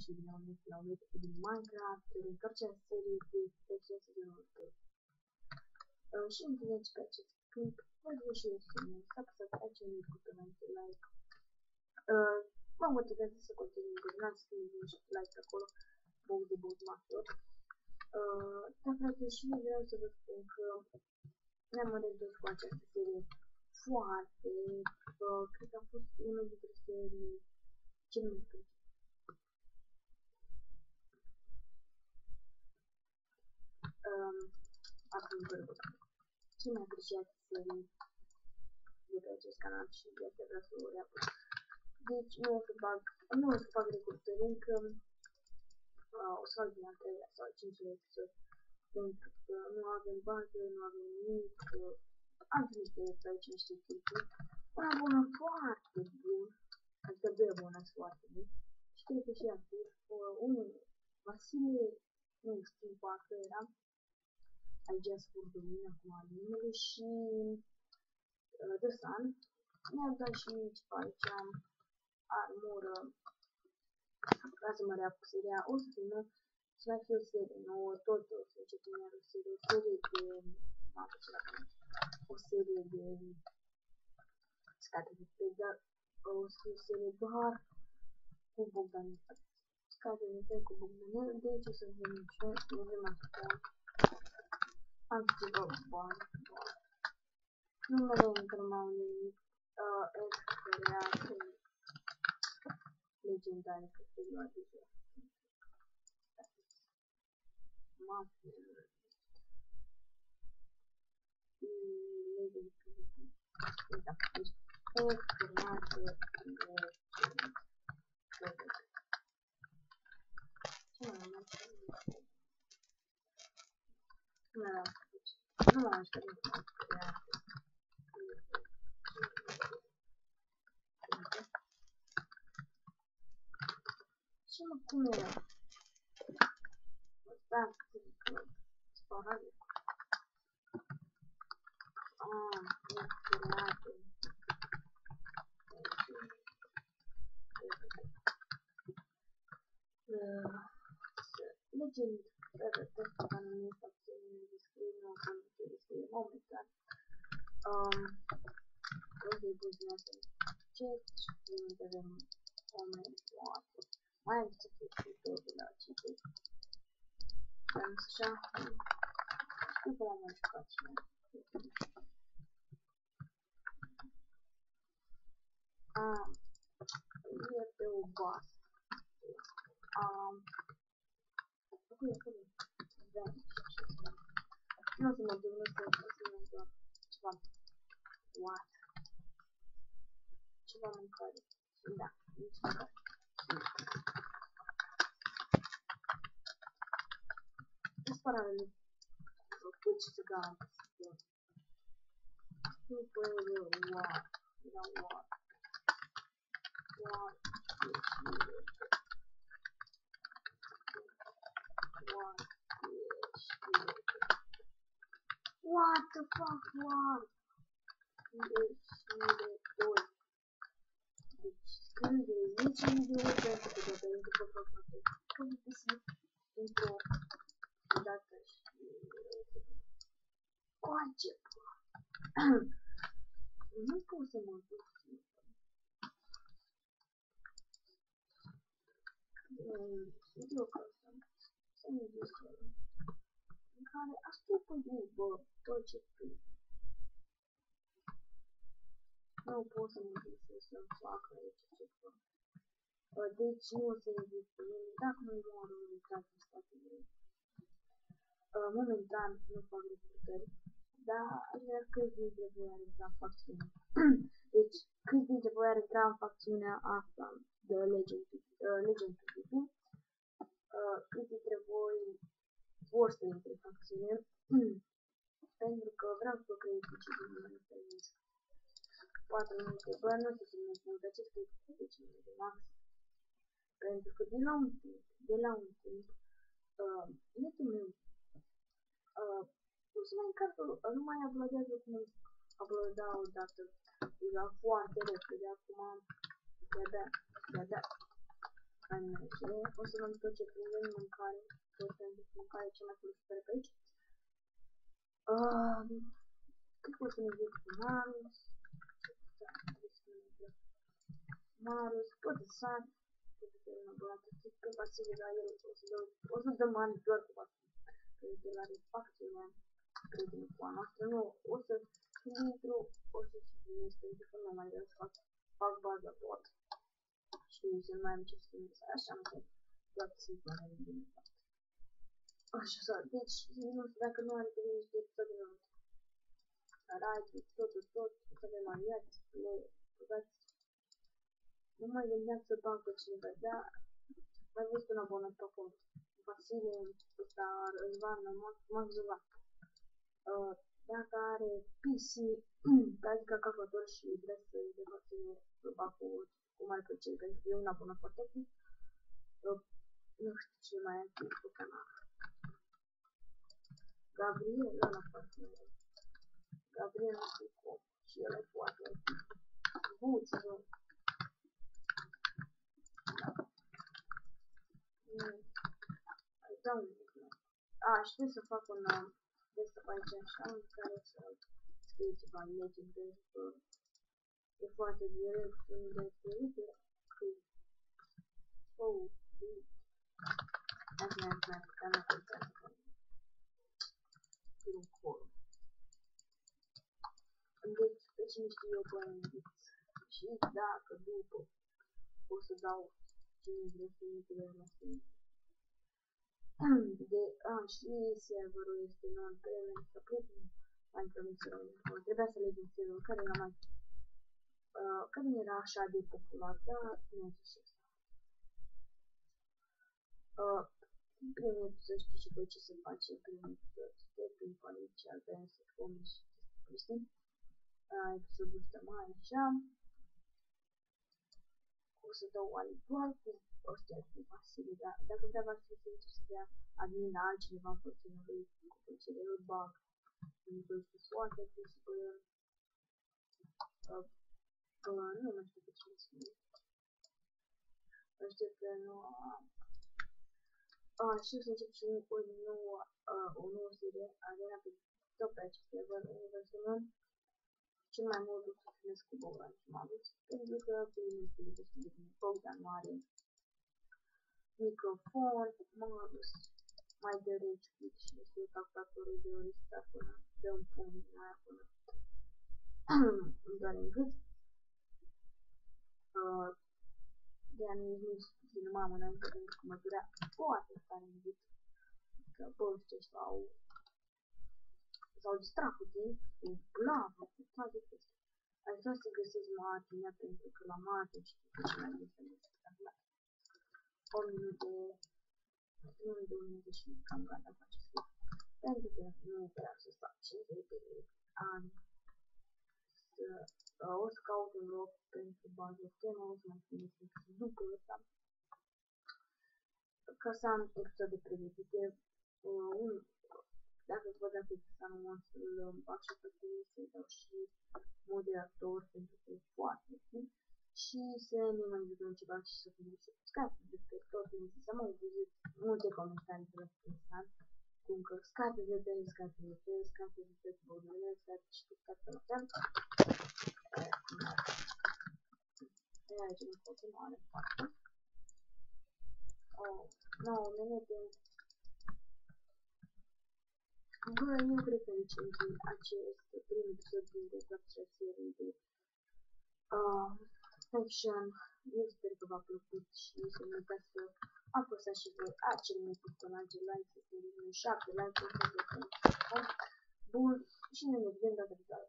și bine am venit la un video din Minecraft, reîntoarcerea seriei de sezonul 2. Și îmi vedeți pe acest clip, vă rog și eu să apăsați acel mic buton de like. Mă motivează să continui, urmați să și like acolo, bog de bog master. Dar frate, și eu vreau să vă spun că ne-am rădus cu această serie foarte, cred că a fost una dintre serii cele mai plăcute. Acum vorbim. Cel mai apreciat serii de pe acest canal și de asta vreau să o reapăr. Deci nu o să fac recurtări încă, o să fac din al 3-lea sau al 5-lea episod, pentru că nu avem bază, nu avem nimic, am trimis pe aici niște chestii. Un abonat foarte bun, adică 2 abonați foarte buni, și cred că și activ, unul, Vasile, nu știu, parcă era, aici spun de mine acum al numele, și The Sun mi-a dat și ceva aici, armură, ca să mă reapuc seria, o să filmăm și va fi o serie nouă, tot o să începem iar o serie de, scade de pe, dar o să fie o serie doar cu Bogdan, scade de pe cu Bogdan, deci o să venim și noi, ne vedem asupra. Am ceva bani, numele încă nu m-am venit, create legendare, că se lua deja. Mafia. Legend PvP. Da, deci, create legend. Ce mai am? Nu m-am așteptat de create. Și mă, cum era? Da, sparare. Create. Legend, testa ca nu este acțiune de scrie, nu am de scrie momentan. O să-i pus din asta chat și unde avem oameni foarte. Mai am ce chestii de la citit. Am așa, știu că l-am mai jucat și mai. E pe o bază. Nu o să mă gândesc că o să mă gândesc ceva. What? Ceva mâncare. Da, nici mâncare. Disparare. Păi ce să garantez? Nu puedo, what? Da, what? What? What the fuck, what? Deci, când de 10.000 de ori pentru că de-abia pentru că fac atât. Când găsit într-o dată și... Coace, nu pot să mă duc. Video că asta, să nu zic în care aștept bă, tot ce prind. Nu pot să mă duc să-mi fac aici ceva. Deci nu o să exist pe mine, dacă nu moară în unitate în Statele Unite. Momentan nu fac recrutări, dar aș vrea câți dintre voi ar intra în facțiune. Deci, câți dintre voi ar intra în facțiunea asta de Legend PvP, câți dintre voi vor să intre în facțiune, pentru că vreau să creez și din mine să ies 4 minute, bă, nu știu să mă spun, dar ce scrie 10 minute max, pentru că de la un timp, netul meu, nu se mai încarcă, nu mai uploadează cum uploada odată, era foarte repede, acum de-abia Hai merge. O să luăm tot ce prindem, mâncare. Tot pentru mâncare cea mai folosită pe aici. Cât o să ne zic cu Marus? Marus, tot de sat. Tot de una bună. Că pasive la el o să dăm ani doar cu pasive. Că de la refacțiunea prietenii cu a noastră. Nu, o să intru, o să și primesc pentru că nu mai vreau să fac baza tot. Și să nu mai am ce să primesc. Așa am că doar să-i pare bine. Așa, deci, nu știu dacă nu are grijă de tot de mult. Arată, tot, să avem aliați, le băgați. Nu mai gândeam să bag pe cineva, dar mai văzut un abonat pe acolo. Vasile, ăsta, Răzvan, Maxuvan. Dacă are PC, adică calculator și vrea să de față să bag cu mare plăcere, pentru că e un abonat foarte activ. Nu știu ce mai activ pe canal. Gabriel, ăla foarte mare. Gabriel nu știu cum. Și el e foarte activ. Guți, nu. Da, un mic, nu. Știu să fac un desktop aici așa, în care să scriu ceva legend, pentru că e foarte direct, unde este, uite, că așa mai putea nu contează că un col. Deci, pe cine știu eu pe Index. Și dacă după o să dau 5 de la și serverul este non-payment să plătim mai într-un trebuia să legem serverul care era mai care nu era așa de popular, dar nu știu ce primul să știi și pe ce se face primul să prin aici avem să spune și știi episodul ăsta mai așa o să dau doar cu ăstea cu pasive, dar dacă vreau să se dea admin la altcineva în poziția lui cu plăcere îl bag pentru că este foarte posibil nu mai știu pe ce spune știu că nu și o să încep și o nouă serie arena pe tot pe acest server unde să luăm cel mai mult o să filmez cu Bogdan și Magus pentru că filmez cu destul de bine Bogdan nu are microfon, Magus mai de rage quit și este calculatorul de ori stat până de un pun din aia până îmi doare în gât de-aia nu filmam înainte pentru că mă durea foarte tare în gât că băști ăștia s-au distrat puțin cu blavă, cu toate chestii. Aș vrea să găsesc marginea pentru că la margine știu că ce mai este de 8 minute, nu 2 minute și cam gata cu acest clip. Pentru că nu vreau să stau 50 de ani o să caut un loc pentru bază temă, o să mai filmez după ăsta ca să am episode pregătite dacă vă dați să nu mă să-l fac și pe tine, să-i dau și moderator pentru că e foarte bun și să ne mai jucăm ceva și să punem subscribe despre tot timpul să mă văzut multe comentarii de interesant cum că scape de pe, scape de pe, scape de pe, băgăle, scape și cu scape de pe aia ce nu pot să mă are foarte nu, minute bă, nu cred că aici închei acest prim episod din dezbaterea seriei de Faction. Eu sper că v-a plăcut și să nu uitați să apăsați și voi acel mic butonaj de like, să se ridice 7 like-uri, bun, și ne vedem data viitoare.